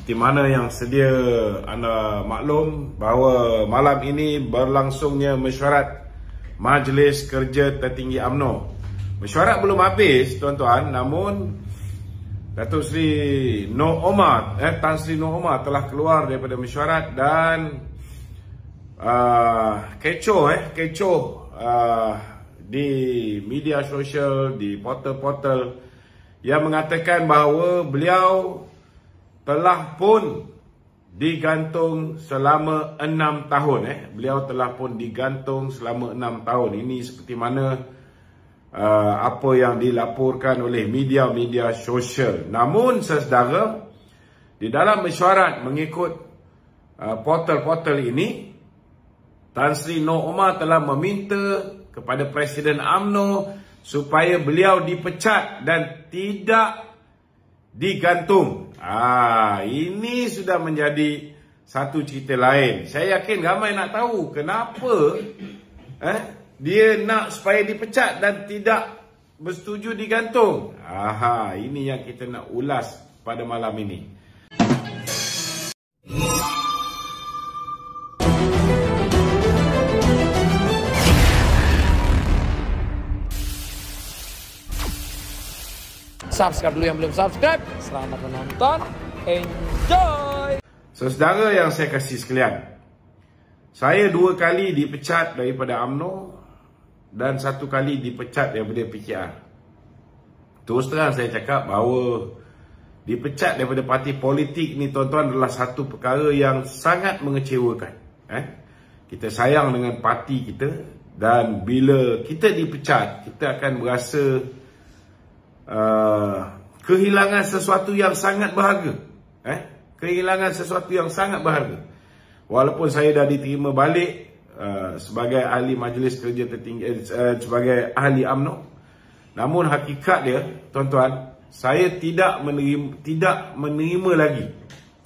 Seperti mana yang sedia anda maklum bahawa malam ini berlangsungnya mesyuarat Majlis Kerja Tertinggi UMNO. Mesyuarat belum habis tuan-tuan, namun Datuk Seri Noh Omar, Tan Sri Noh Omar telah keluar daripada mesyuarat dan kecoh di media sosial, di portal-portal yang mengatakan bahawa beliau telah pun digantung selama 6 tahun. Beliau telah pun digantung selama 6 tahun. Ini seperti mana apa yang dilaporkan oleh media-media sosial. Namun saudara, di dalam mesyuarat mengikut portal-portal ini, Tan Sri Noh Omar telah meminta kepada Presiden UMNO supaya beliau dipecat dan tidak digantung. Ini sudah menjadi satu cerita lain. Saya yakin ramai nak tahu kenapa dia nak supaya dipecat dan tidak bersetuju digantung. Ini yang kita nak ulas pada malam ini. Subscribe dulu yang belum subscribe. Selamat menonton. Enjoy. Saudara yang saya kasih sekalian, saya 2 kali dipecat daripada UMNO dan 1 kali dipecat daripada PKR. Terus terang saya cakap bahawa dipecat daripada parti politik ni tuan-tuan adalah satu perkara yang sangat mengecewakan. Kita sayang dengan parti kita dan bila kita dipecat, kita akan berasa kehilangan sesuatu yang sangat berharga. Kehilangan sesuatu yang sangat berharga. Walaupun saya dah diterima balik sebagai ahli Majlis Kerja Tertinggi, sebagai ahli UMNO, namun hakikat dia tuan-tuan, saya tidak menerima lagi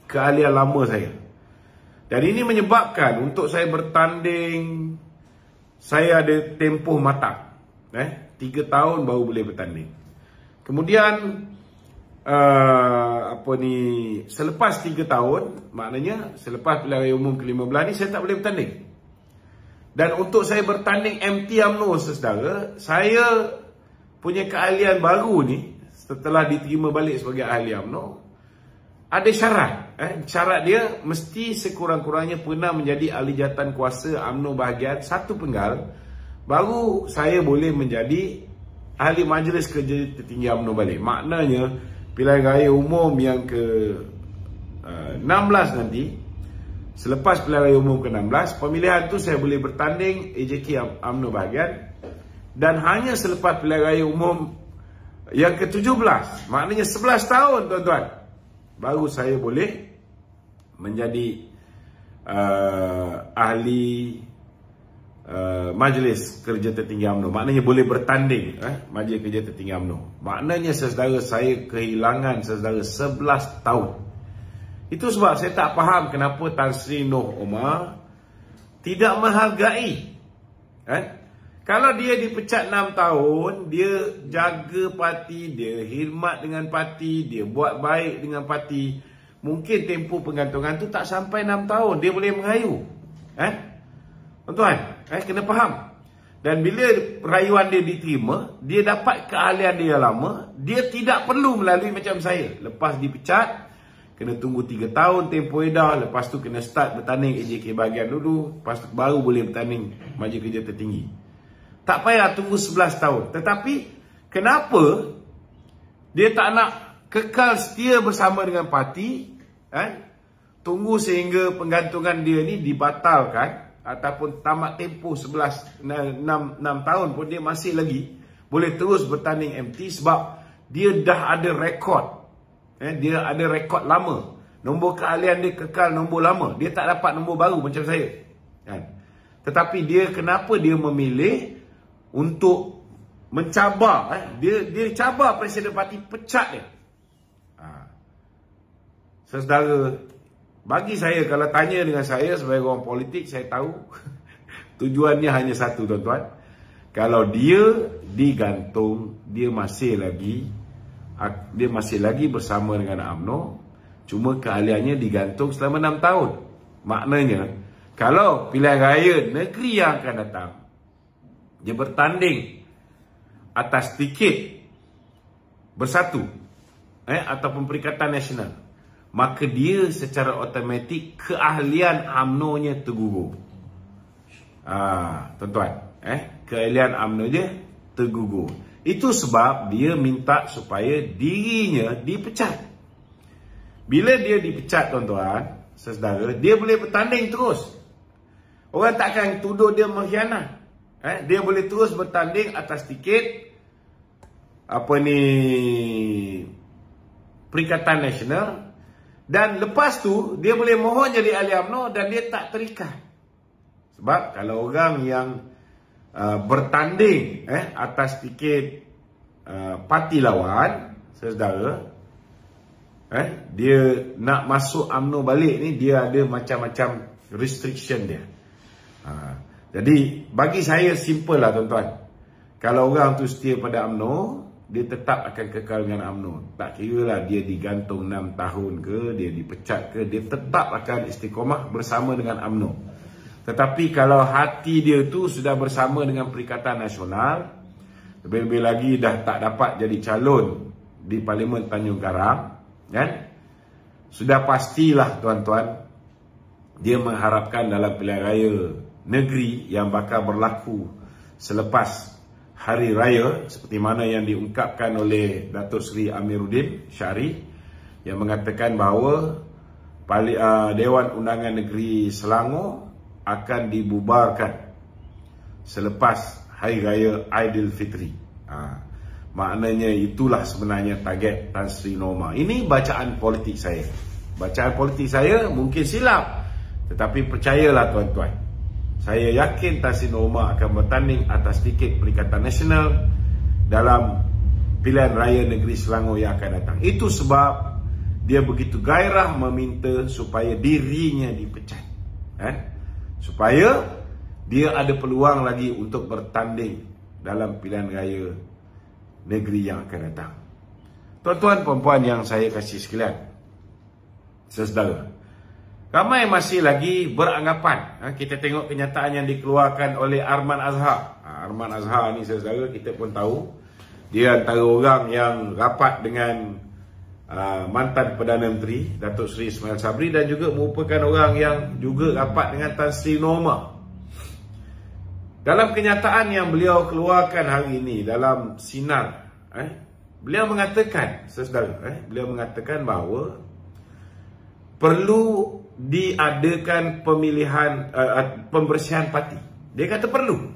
keahlian lama saya. Dan ini menyebabkan untuk saya bertanding, saya ada tempoh matang. 3 tahun baru boleh bertanding. Kemudian selepas 3 tahun, maknanya selepas pilihan raya umum ke-15 ni saya tak boleh bertanding. Dan untuk saya bertanding MT UMNO saudara, saya punya keahlian baru ni setelah diterima balik sebagai ahli UMNO, ada syarat. Syarat dia mesti sekurang-kurangnya pernah menjadi ahli jawatan kuasa UMNO bahagian 1 penggal, baru saya boleh menjadi ahli Majlis Kerja Tertinggi UMNO balik. Maknanya pilihan raya umum yang ke-16 nanti, selepas pilihan raya umum ke-16, pemilihan tu saya boleh bertanding AJK UMNO bahagian, dan hanya selepas pilihan raya umum yang ke-17, maknanya 11 tahun tuan-tuan, baru saya boleh menjadi ahli Majlis Kerja Tertinggi UMNO. Maknanya boleh bertanding Majlis Kerja Tertinggi UMNO. Maknanya saudara, saya kehilangan saudara 11 tahun. Itu sebab saya tak faham kenapa Tan Sri Noh Omar tidak menghargai. Kalau dia dipecat 6 tahun, dia jaga parti, dia khidmat dengan parti, dia buat baik dengan parti, mungkin tempoh penggantungan tu tak sampai 6 tahun, dia boleh mengayu. Tuan-tuan, kena faham. Dan bila rayuan dia diterima, dia dapat keahlian dia yang lama, dia tidak perlu melalui macam saya. Lepas dipecat, kena tunggu 3 tahun tempoh edah, lepas tu kena start bertanding AJK bahagian dulu, lepas tu baru boleh bertanding Majlis Kerja Tertinggi. Tak payah tunggu 11 tahun. Tetapi kenapa dia tak nak kekal setia bersama dengan parti, tunggu sehingga penggantungan dia ni dibatalkan ataupun tamat tempoh 6 tahun pun dia masih lagi boleh terus bertanding MT, sebab dia dah ada rekod. Dia ada rekod lama. Nombor keahlian dia kekal nombor lama. Dia tak dapat nombor baru macam saya. Tetapi dia kenapa dia memilih untuk mencabar, dia cabar Presiden Parti, pecat dia. Saudara, bagi saya, kalau tanya dengan saya sebagai orang politik, saya tahu tujuannya hanya satu tuan-tuan. Kalau dia digantung, dia masih lagi bersama dengan UMNO, Cuma keahliannya digantung selama 6 tahun. Maknanya, kalau pilihan raya negeri yang akan datang, dia bertanding atas tiket bersatu ataupun Perikatan Nasional, maka dia secara automatik keahlian UMNO-nya tergugur. Tuan-tuan, keahlian UMNO dia tergugur. Itu sebab dia minta supaya dirinya dipecat. Bila dia dipecat, tuan-tuan, saudara, dia boleh bertanding terus. Orang takkan tuduh dia mengkhianat. Dia boleh terus bertanding atas tiket Perikatan Nasional, dan lepas tu dia boleh mohon jadi ahli UMNO dan dia tak terikat. Sebab kalau orang yang bertanding atas tiket parti lawan, saudara, dia nak masuk UMNO balik ni, dia ada macam-macam restriction dia. Jadi bagi saya simple lah, tuan-tuan. Kalau orang tu setia pada UMNO, dia tetap akan kekal dengan UMNO. Tak kira lah dia digantung 6 tahun ke, dia dipecat ke, dia tetap akan istiqomah bersama dengan UMNO. Tetapi kalau hati dia tu sudah bersama dengan Perikatan Nasional, lebih-lebih lagi dah tak dapat jadi calon di Parlimen Tanjung Karang, kan? Sudah pastilah, tuan-tuan, dia mengharapkan dalam pilihan raya negeri yang bakal berlaku selepas Hari Raya, seperti mana yang diungkapkan oleh Datuk Seri Amiruddin Syari, yang mengatakan bahawa Dewan Undangan Negeri Selangor akan dibubarkan selepas Hari Raya Aidilfitri. Maknanya itulah sebenarnya target Tan Sri Norma. Ini bacaan politik saya. Bacaan politik saya mungkin silap, tetapi percayalah, tuan-tuan, saya yakin Tan Sri Norma akan bertanding atas tiket Perikatan Nasional dalam pilihan raya negeri Selangor yang akan datang. Itu sebab dia begitu gairah meminta supaya dirinya dipecat, supaya dia ada peluang lagi untuk bertanding dalam pilihan raya negeri yang akan datang. Tuan-tuan, puan-puan yang saya kasih sekalian, saudara, ramai masih lagi beranggapan. Kita tengok kenyataan yang dikeluarkan oleh Arman Azhar. Arman Azhar ni, saudara, kita pun tahu dia antara orang yang rapat dengan mantan Perdana Menteri Datuk Seri Ismail Sabri, dan juga merupakan orang yang juga rapat dengan Tan Sri Norma. Dalam kenyataan yang beliau keluarkan hari ini dalam sinar, beliau mengatakan, saudara, beliau mengatakan bahawa perlu diadakan pemilihan pembersihan parti. Dia kata perlu.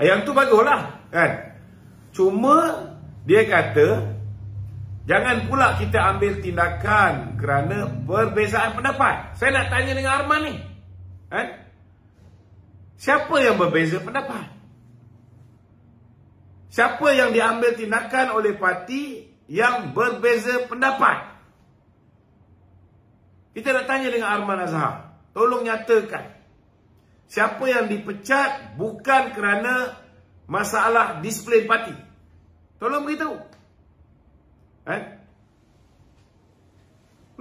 Yang tu baguslah, kan? Cuma dia kata jangan pula kita ambil tindakan kerana perbezaan pendapat. Saya nak tanya dengan Arman ni, kan? Siapa yang berbeza pendapat? Siapa yang diambil tindakan oleh parti yang berbeza pendapat? Kita nak tanya dengan Arman Azhar. Tolong nyatakan. Siapa yang dipecat bukan kerana masalah disiplin parti? Tolong beritahu.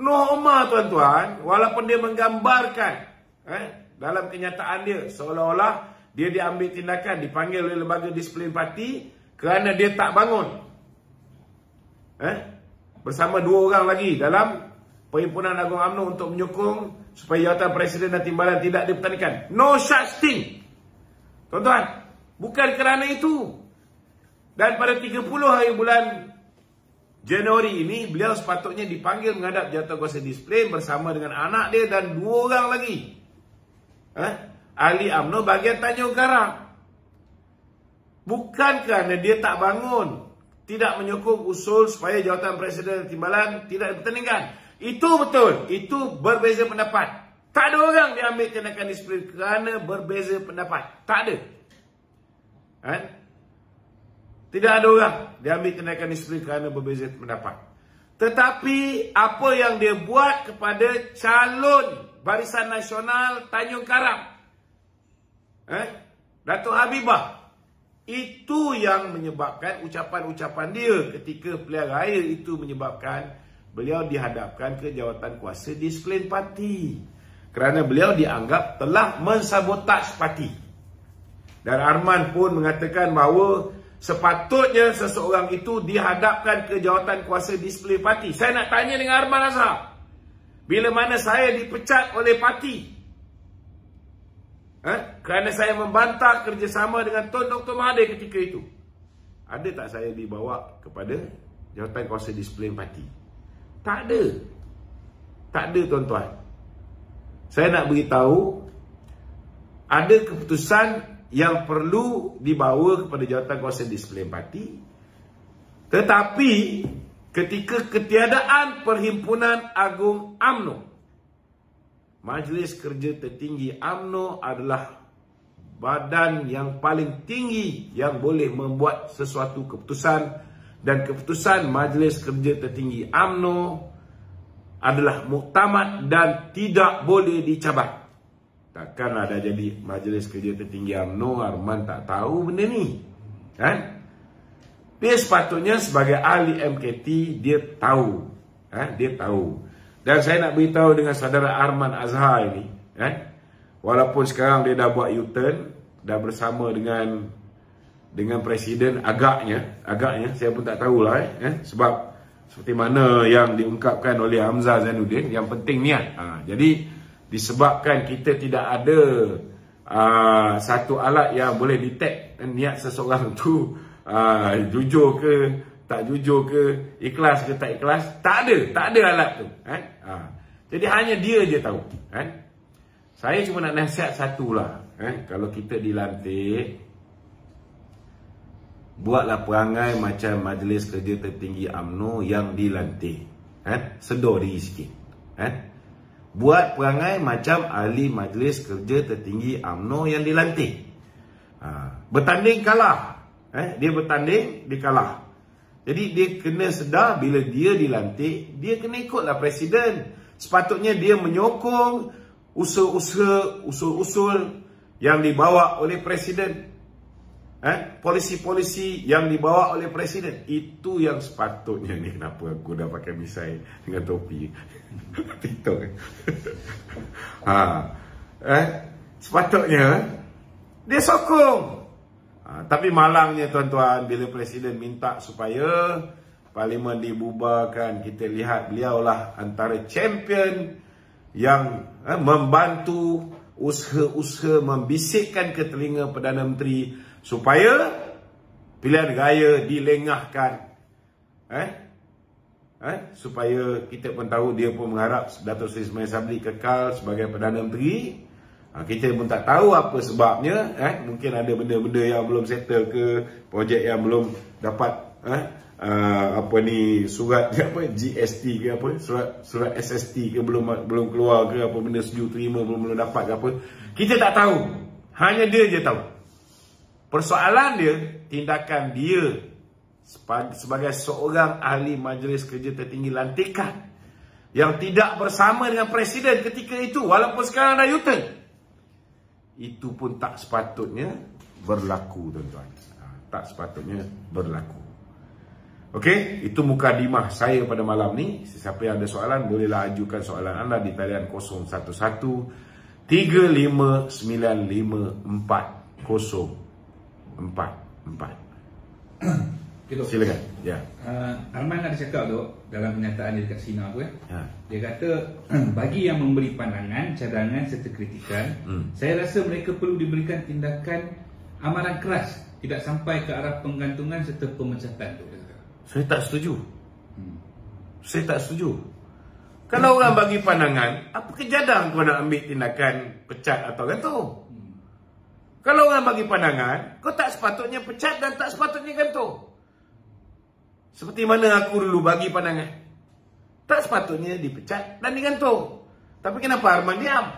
Norma, tuan-tuan, walaupun dia menggambarkan dalam kenyataan dia seolah-olah dia diambil tindakan, dipanggil oleh lembaga disiplin parti kerana dia tak bangun bersama 2 orang lagi dalam Perhimpunan Agung UMNO untuk menyokong supaya jawatan Presiden dan Timbalan tidak dipertandingkan. No such thing, tuan-tuan. Bukan kerana itu. Dan pada 30 hari bulan Januari ini, beliau sepatutnya dipanggil menghadap Jawatankuasa Disiplin bersama dengan anak dia dan 2 orang lagi, ahli UMNO bahagian Tanjung Karang. Bukan kerana dia tak bangun, tidak menyokong usul supaya jawatan Presiden dan Timbalan tidak dipertandingkan. Itu betul. Itu berbeza pendapat. Tak ada orang diambil tindakan disiplin kerana berbeza pendapat. Tak ada. Tidak ada orang diambil tindakan disiplin kerana berbeza pendapat. Tetapi apa yang dia buat kepada calon Barisan Nasional Tanjung Karang, Datuk Habibah, itu yang menyebabkan ucapan-ucapan dia ketika pilihan raya itu menyebabkan beliau dihadapkan ke jawatan kuasa disiplin parti kerana beliau dianggap telah mensabotase parti. Dan Arman pun mengatakan bahawa sepatutnya seseorang itu dihadapkan ke jawatan kuasa disiplin parti. Saya nak tanya dengan Arman Azhar, bila mana saya dipecat oleh parti kerana saya membantah kerjasama dengan Tun Dr. Mahathir ketika itu, ada tak saya dibawa kepada jawatan kuasa disiplin parti? Tak ada. Tak ada, tuan-tuan. Saya nak beritahu, ada keputusan yang perlu dibawa kepada jawatan kuasa disiplin parti, tetapi ketika ketiadaan Perhimpunan Agung UMNO, Majlis Kerja Tertinggi UMNO adalah badan yang paling tinggi yang boleh membuat sesuatu keputusan, dan keputusan Majlis Kerja Tertinggi UMNO adalah muktamad dan tidak boleh dicabar. Takkan ada jadi Majlis Kerja Tertinggi UMNO, Arman tak tahu benda ni, kan? Dia sepatutnya sebagai ahli MKT dia tahu, dia tahu. Dan saya nak beritahu dengan saudara Arman Azhar ini, walaupun sekarang dia dah buat U-turn, dah bersama dengan presiden, agaknya saya pun tak tahulah, sebab seperti mana yang diungkapkan oleh Hamzah Zainuddin, yang penting niat. Jadi disebabkan kita tidak ada satu alat yang boleh detect niat seseorang tu jujur ke tak jujur ke, ikhlas ke tak ikhlas, tak ada alat tu, jadi hanya dia je tahu, Saya cuma nak nasihat satulah, kalau kita dilantik, buatlah perangai macam Majlis Kerja Tertinggi UMNO yang dilantik, sedar diri sikit, buat perangai macam ahli Majlis Kerja Tertinggi UMNO yang dilantik. Bertanding kalah, dia bertanding, dia kalah. Jadi dia kena sedar bila dia dilantik, dia kena ikutlah presiden. Sepatutnya dia menyokong usul-usul yang dibawa oleh presiden, polisi-polisi yang dibawa oleh presiden. Itu yang sepatutnya. Ni kenapa aku dah pakai misai dengan topi TikTok. Sepatutnya dia sokong. Tapi malangnya, tuan-tuan, bila presiden minta supaya parlimen dibubarkan, kita lihat beliaulah antara champion yang membantu usaha-usaha membisikkan ke telinga Perdana Menteri supaya pilihan raya dilengahkan, supaya kita pun tahu dia pun mengharap Dato' Seri Ismail Sabri kekal sebagai Perdana Menteri. Kita pun tak tahu apa sebabnya, mungkin ada benda-benda yang belum settle ke, projek yang belum dapat surat GST ke apa, surat SST ke belum keluar ke, apa benda setuju terima belum dapat ke apa. Kita tak tahu. Hanya dia je tahu. Persoalan dia, tindakan dia sebagai seorang ahli Majlis Kerja Tertinggi lantikan yang tidak bersama dengan presiden ketika itu, walaupun sekarang dah U-turn, itu pun tak sepatutnya berlaku, tuan-tuan. Tak sepatutnya berlaku. Okey, itu mukadimah saya pada malam ni. Sesiapa yang ada soalan, bolehlah ajukan soalan anda di talian 011 35954 044. Silakan. Ya. Arman ada cakap tu dalam pernyataan dia dekat Sina tu, dia kata bagi yang memberi pandangan, cadangan serta kritikan, saya rasa mereka perlu diberikan tindakan amaran keras, tidak sampai ke arah penggantungan serta pemecatan tu. Saya tak setuju. Saya tak setuju. Kalau orang bagi pandangan, apa kejadang kau nak ambil tindakan pecat atau gantung? Kalau orang bagi pandangan, kau tak sepatutnya pecat dan tak sepatutnya gantung. Seperti mana aku dulu bagi pandangan, tak sepatutnya dipecat dan digantung. Tapi kenapa Arman diam?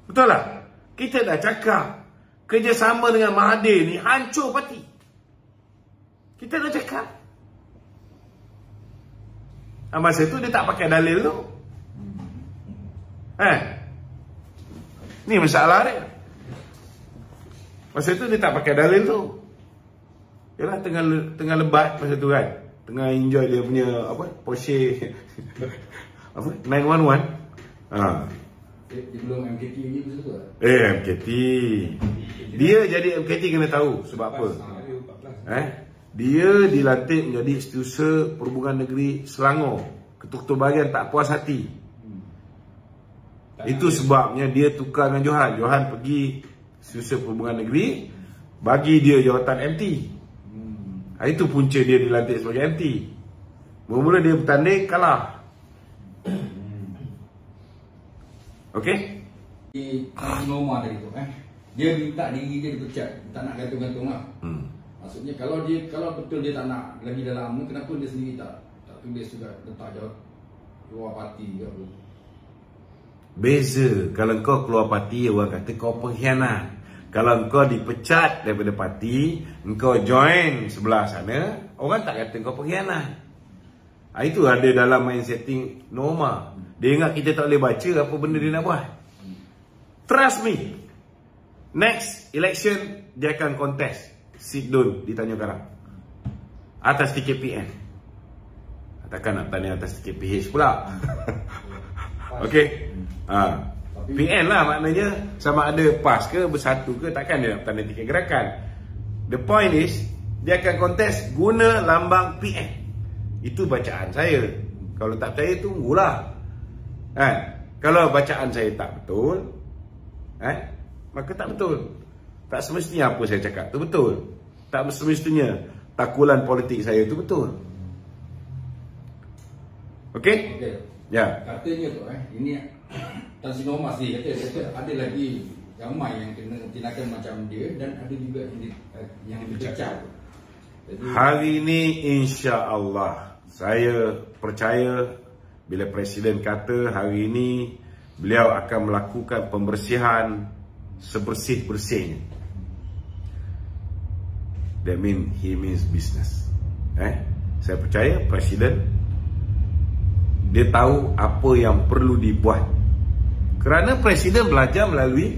Betul lah. Kita dah cakap kerjasama dengan Mahathir ni hancur parti. Kita dah cakap. Masa tu dia tak pakai dalil tu. Ni masalah dia. Masa tu dia tak pakai dalil tu. Yalah, tengah lebat masa tu kan. tengah enjoy dia punya apa Porsche apa 911. Dia belum MKT lagi betul tu? MKT. Dia jadi MKT kena tahu sebab apa? Dia dilantik menjadi Setiausaha Perhubungan Negeri Selangor. Ketua-ketua bahagian tak puas hati. Itu sebabnya dia tukar dengan Johan. Johan pergi Setiausaha Perhubungan Negeri, bagi dia jawatan MT. Itu punca dia dilantik sebagai MT. Mula-mula dia bertanding, kalah. Okey? Di Noma tadi tu, dia minta diri dia dipecat, tak nak gantung-gantung lah. Maksudnya kalau betul dia tak nak lagi dalam UMNO, kenapa dia sendiri tak tulis juga letak jawab keluar parti ke apa? Beza. Kalau kau keluar parti, orang kata kau pengkhianat. Kalau kau dipecat daripada parti, kau join sebelah sana, orang tak kata kau pengkhianat. Itu ada dalam main setting Noma. Dia ingat kita tak boleh baca apa benda dia nak buat. Trust me. Next election, dia akan contest sit down di Tanjung Karang atas tiket PN. Takkan nak tanya atas tiket PH pula. Okey. PN lah maknanya, sama ada PAS ke bersatu ke, takkan dia nak tanda tiket gerakan. The point is, dia akan kontes guna lambang PN. Itu bacaan saya. Kalau tak percaya, tunggulah. Kalau bacaan saya tak betul, maka tak betul. Tak semestinya apa saya cakap tu betul. Tak semestinya takulan politik saya tu betul. Okey? Ya. Katanya tu ini Tan Sri Noma sendiri kata ada lagi ramai yang kena tindakan macam dia, dan ada juga yang dipecat. Hari ini insya-Allah saya percaya bila Presiden kata hari ini beliau akan melakukan pembersihan sebersih-bersihnya. That means he means business. Saya percaya Presiden dia tahu apa yang perlu dibuat. Kerana Presiden belajar melalui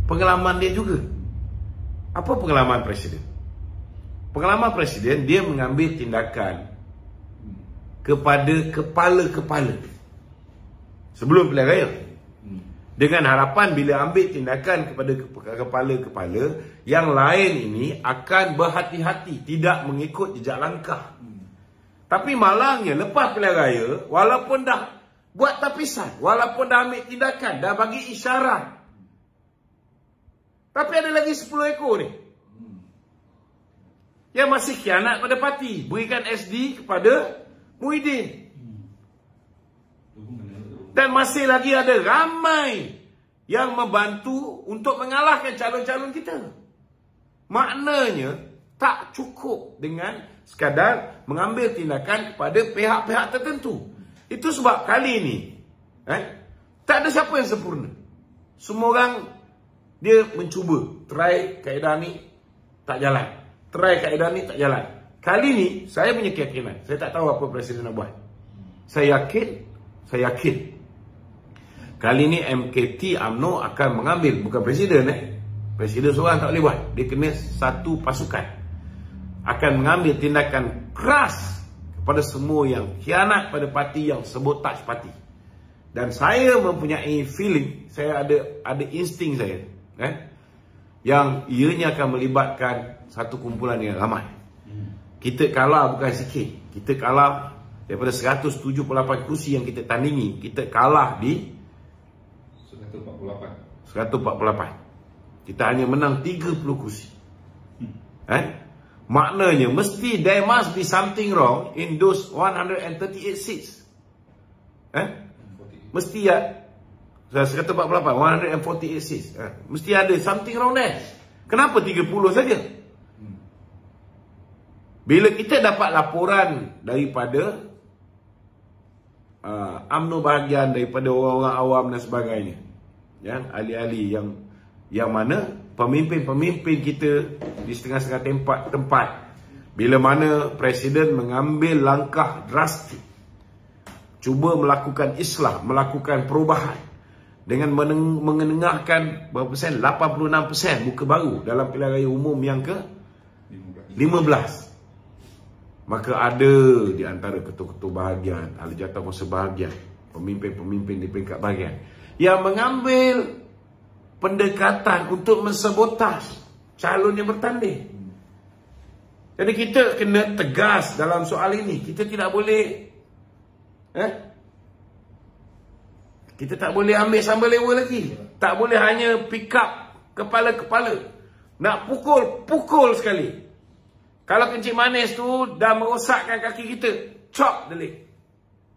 pengalaman dia juga. Apa pengalaman Presiden? Pengalaman Presiden, dia mengambil tindakan kepada kepala-kepala sebelum pilihan raya, dengan harapan bila ambil tindakan kepada kepala-kepala yang lain ini akan berhati-hati, tidak mengikut jejak langkah. Tapi malangnya lepas pilihan raya, walaupun dah buat tapisan, walaupun dah ambil tindakan, dah bagi isyarat, tapi ada lagi 10 ekor ni yang masih khianat pada parti, berikan SD kepada Muhyiddin. Dan masih lagi ada ramai yang membantu untuk mengalahkan calon-calon kita. Maknanya tak cukup dengan sekadar mengambil tindakan kepada pihak-pihak tertentu. Itu sebab kali ini tak ada siapa yang sempurna. Semua orang dia mencuba, try kaedah ni tak jalan, try kaedah ni tak jalan. Kali ni saya punya keyakinan, saya tak tahu apa Presiden nak buat. Saya yakin kali ni MKT UMNO akan mengambil, bukan Presiden Presiden seorang tak boleh buat. Dia kena satu pasukan. Akan mengambil tindakan keras kepada semua yang khianat pada parti, yang sabotaj parti. Dan saya mempunyai feeling, saya ada insting saya, yang ianya akan melibatkan satu kumpulan yang ramai. Kita kalah bukan sikit. Kita kalah daripada 178 kursi yang kita tandingi, kita kalah di 148. Kita hanya menang 30 kursi. Maknanya mesti there must be something wrong in those 138 seats. Mesti ya 148, 148 seats. Mesti ada something wrong there. Kenapa 30 saja? Bila kita dapat laporan daripada UMNO bahagian, daripada orang-orang awam dan sebagainya, ahli-ahli yang mana pemimpin-pemimpin kita di setengah-setengah tempat, bila mana Presiden mengambil langkah drastik, cuba melakukan islah, melakukan perubahan dengan mengenengahkan berapa persen, 86% muka baru dalam pilihan raya umum yang ke 15. maka ada di antara ketua-ketua bahagian, ahli jawatankuasa bahagian, pemimpin-pemimpin di peringkat bahagian yang mengambil pendekatan untuk mensabotaj calon yang bertanding. Jadi kita kena tegas dalam soal ini. Kita tidak boleh kita tak boleh ambil sambal lewa lagi. Tak boleh hanya pick up kepala-kepala. Nak pukul sekali. Kalau kencing manis tu dah merosakkan kaki kita, chop delik.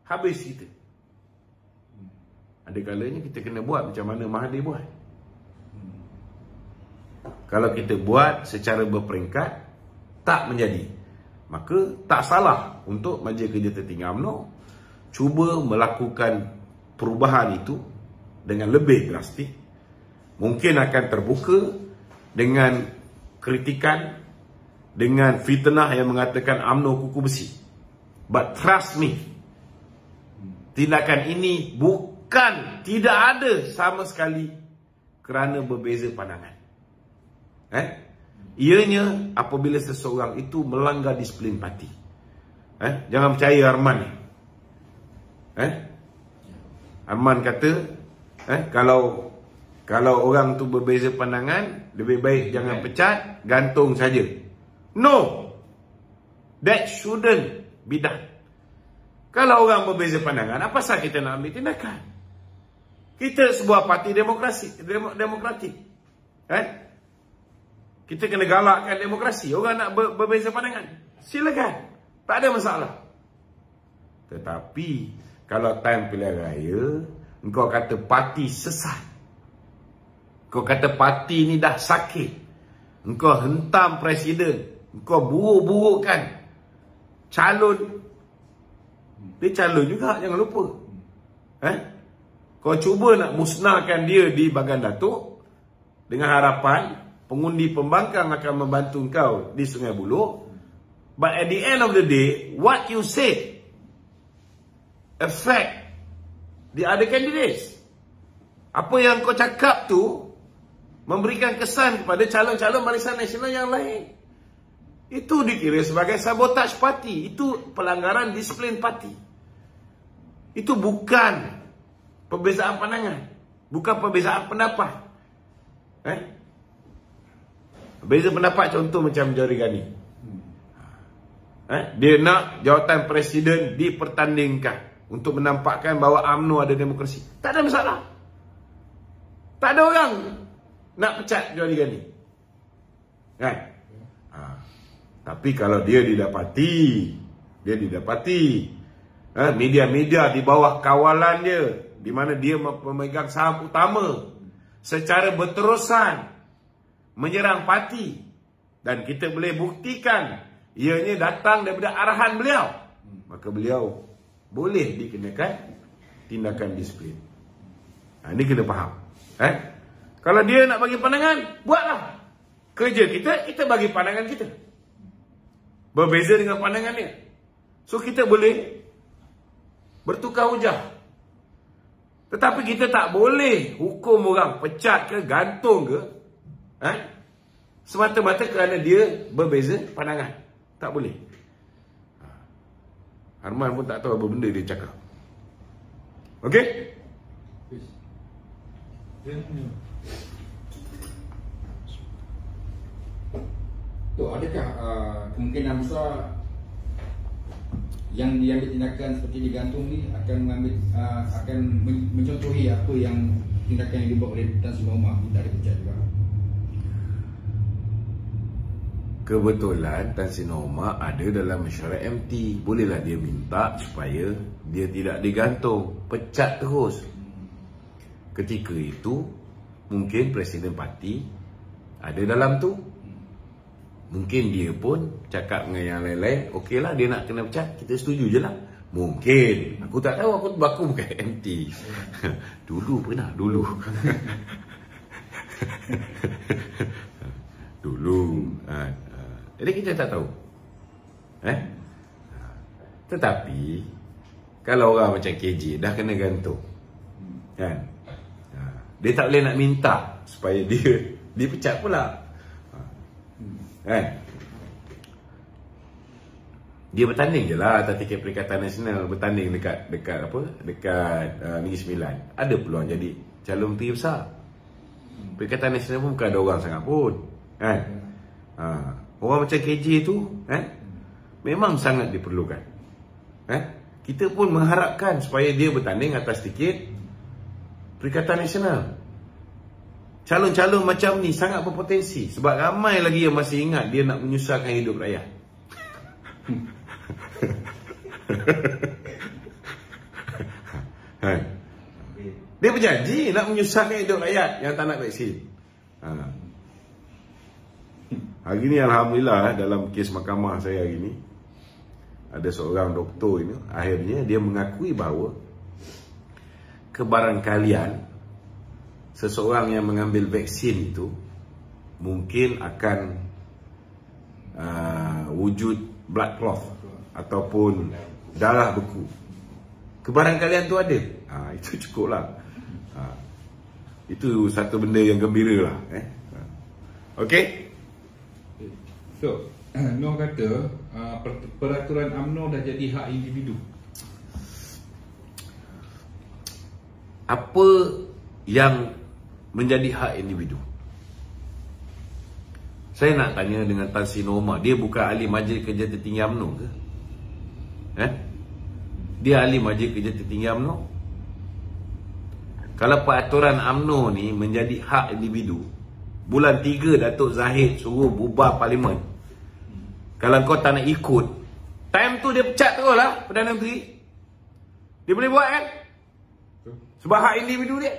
Habis kita. Ada kalanya kita kena buat macam mana Mahathir buat. Kalau kita buat secara berperingkat, tak menjadi, maka tak salah untuk Majlis Kerja Tertinggi UMNO cuba melakukan perubahan itu dengan lebih drastik. Mungkin akan terbuka dengan kritikan, dengan fitnah yang mengatakan UMNO kuku besi. But trust me, tindakan ini tidak ada sama sekali kerana berbeza pandangan. Ianya apabila seseorang itu melanggar disiplin parti. Jangan percaya Arman ni. Arman kata kalau orang tu berbeza pandangan, lebih baik jangan pecat, gantung saja. No, that shouldn't be done. Kalau orang berbeza pandangan, apa pasal kita nak ambil tindakan? Kita sebuah parti demokratik. Kita kena galakkan demokrasi. Orang nak berbeza pandangan, silakan, tak ada masalah. Tetapi kalau time pilihan raya engkau kata parti sesat, engkau kata parti ni dah sakit, engkau hentam presiden, engkau buruk-burukkan calon, dia calon juga, jangan lupa. Kau cuba nak musnahkan dia di Bagan Datuk dengan harapan pengundi pembangkang akan membantu kau di Sungai Buloh. But at the end of the day, what you say affect the other candidates. Apa yang kau cakap tu memberikan kesan kepada calon-calon Barisan Nasional yang lain. Itu dikira sebagai sabotaj parti. Itu pelanggaran disiplin parti. Itu bukan perbezaan pandangan, bukan perbezaan pendapat. Beza pendapat contoh macam Johari Ghani. Dia nak jawatan presiden dipertandingkan untuk menampakkan bahawa UMNO ada demokrasi. Tak ada masalah. Tak ada orang nak pecat Johari Ghani. Tapi kalau dia didapati media-media di bawah kawalan dia, di mana dia memegang saham utama, secara berterusan menyerang parti, dan kita boleh buktikan ianya datang daripada arahan beliau, maka beliau boleh dikenakan tindakan disiplin. Ini kena faham. Kalau dia nak bagi pandangan, buatlah. Kerja kita bagi pandangan kita, berbeza dengan pandangan dia. So kita boleh bertukar hujah. Tetapi kita tak boleh hukum orang, pecat ke, gantung ke, semata-mata kerana dia berbeza pandangan. Tak boleh. Arman pun tak tahu apa benda dia cakap. Okey? Adakah kemungkinan besar yang diambil tindakan seperti digantung ni akan mencontohi apa yang tindakan yang dibuat oleh Tan Sri Mohd dari pecat juga? Kebetulan Tan Sri Mohd ada dalam mesyuarat MT. Bolehlah dia minta supaya dia tidak digantung, pecat terus. Ketika itu mungkin presiden parti ada dalam tu. Mungkin dia pun cakap dengan yang lain-lain, okeylah dia nak kena pecat, kita setuju je lah. Mungkin, aku tak tahu, aku bukan MT. Dulu pernah, dulu. Jadi kita tak tahu. Tetapi kalau orang macam KJ dah kena gantung, kan? Dia tak boleh nak minta supaya dia dipecat pula. Dia bertanding je lah atas tiket Perikatan Nasional, bertanding dekat Negeri Sembilan. Ada peluang jadi calon menteri besar. Perikatan Nasional pun bukan ada orang sangat pun, kan? Orang macam KJ tu, memang sangat diperlukan. Kita pun mengharapkan supaya dia bertanding atas tiket Perikatan Nasional. Calon-calon macam ni sangat berpotensi, sebab ramai lagi yang masih ingat dia nak menyusahkan hidup rakyat. Dia berjanji nak menyusahkan hidup rakyat yang tak nak vaksin. Hari ni alhamdulillah, dalam kes mahkamah saya hari ni, ada seorang doktor ini, akhirnya dia mengakui bahawa kebarangkalian seseorang yang mengambil vaksin itu mungkin akan wujud blood clot ataupun darah beku. Kebarangkalian tu ada. Itu cukup lah. Itu satu benda yang gembira lah. Okey. So, Noh kata peraturan UMNO dah jadi hak individu. Apa yang menjadi hak individu? Saya nak tanya dengan Tan Sri Nur Omar. Dia bukan ahli Majlis Kerja Tertinggi UMNO ke? Dia ahli Majlis Kerja Tertinggi UMNO? Kalau peraturan UMNO ni menjadi hak individu, bulan 3 Datuk Zahid suruh bubar parlimen. Kalau kau tak nak ikut, time tu dia pecat terus lah Perdana Menteri. Dia boleh buat kan? Sebab hak individu dia.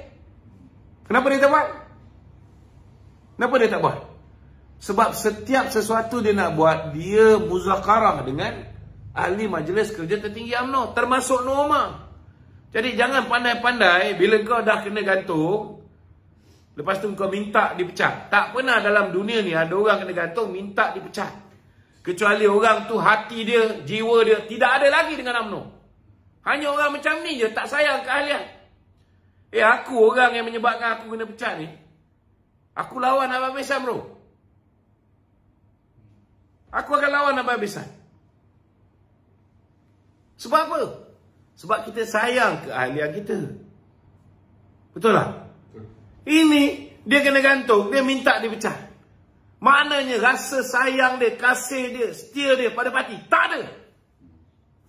Kenapa dia tak buat? Kenapa dia tak buat? Sebab setiap sesuatu dia nak buat, dia muzakarah dengan ahli Majlis Kerja Tertinggi UMNO, termasuk Nur Omar. Jadi jangan pandai-pandai bila kau dah kena gantung, lepas tu kau minta dipecat. Tak pernah dalam dunia ni ada orang kena gantung minta dipecat, kecuali orang tu hati dia, jiwa dia tidak ada lagi dengan UMNO. Hanya orang macam ni je tak sayang keahlian. Aku orang yang menyebabkan aku kena pecat ni, aku lawan Abang Besan bro. Aku akan lawan Abang Besan. Sebab apa? Sebab kita sayang keahlian kita. Betul tak? Ini dia kena gantung, dia minta dipecat. Maknanya rasa sayang dia, kasih dia, setia dia pada parti tak ada.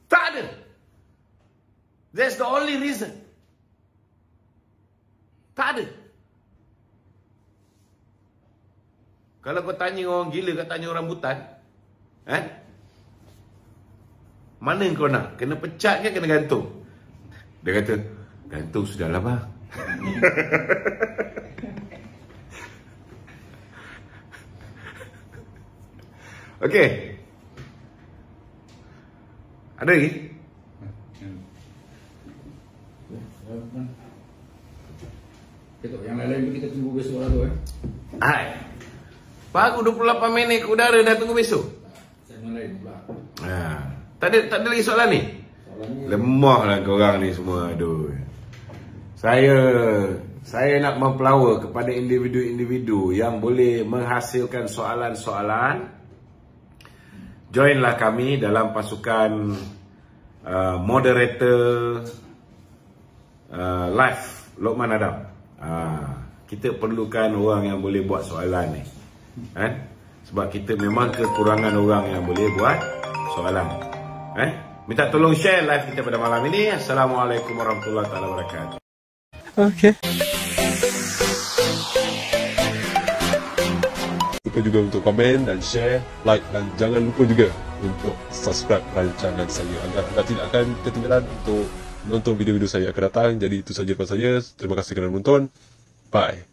Tak ada. That's the only reason. Tak ada. Kalau kau tanya orang gila, kau tanya orang butan, mana kau nak? Kena pecat ke kena gantung? Dia kata, gantung sudahlah bang. Okey. Ada lagi? Yang lain-lain kita tunggu besok lah tu Hai. Baru 28 minit ke udara, dah tunggu besok. Segmen lain pula. Tak ada lagi soalan ni? Lemahlah korang ni semua. Aduh. Saya nak mempelawa kepada individu-individu yang boleh menghasilkan soalan-soalan. Joinlah kami dalam pasukan moderator live Lokman Adam. Kita perlukan orang yang boleh buat soalan ni, sebab kita memang kekurangan orang yang boleh buat soalan. Minta tolong share live kita pada malam ini. Assalamualaikum warahmatullahi wabarakatuh. Okay. Lupa juga untuk komen dan share, like, dan jangan lupa juga untuk subscribe rancangan saya agar anda tidak akan ketinggalan untuk menonton video-video saya akan datang. Jadi itu saja daripada saya. Terima kasih kerana menonton. Bye.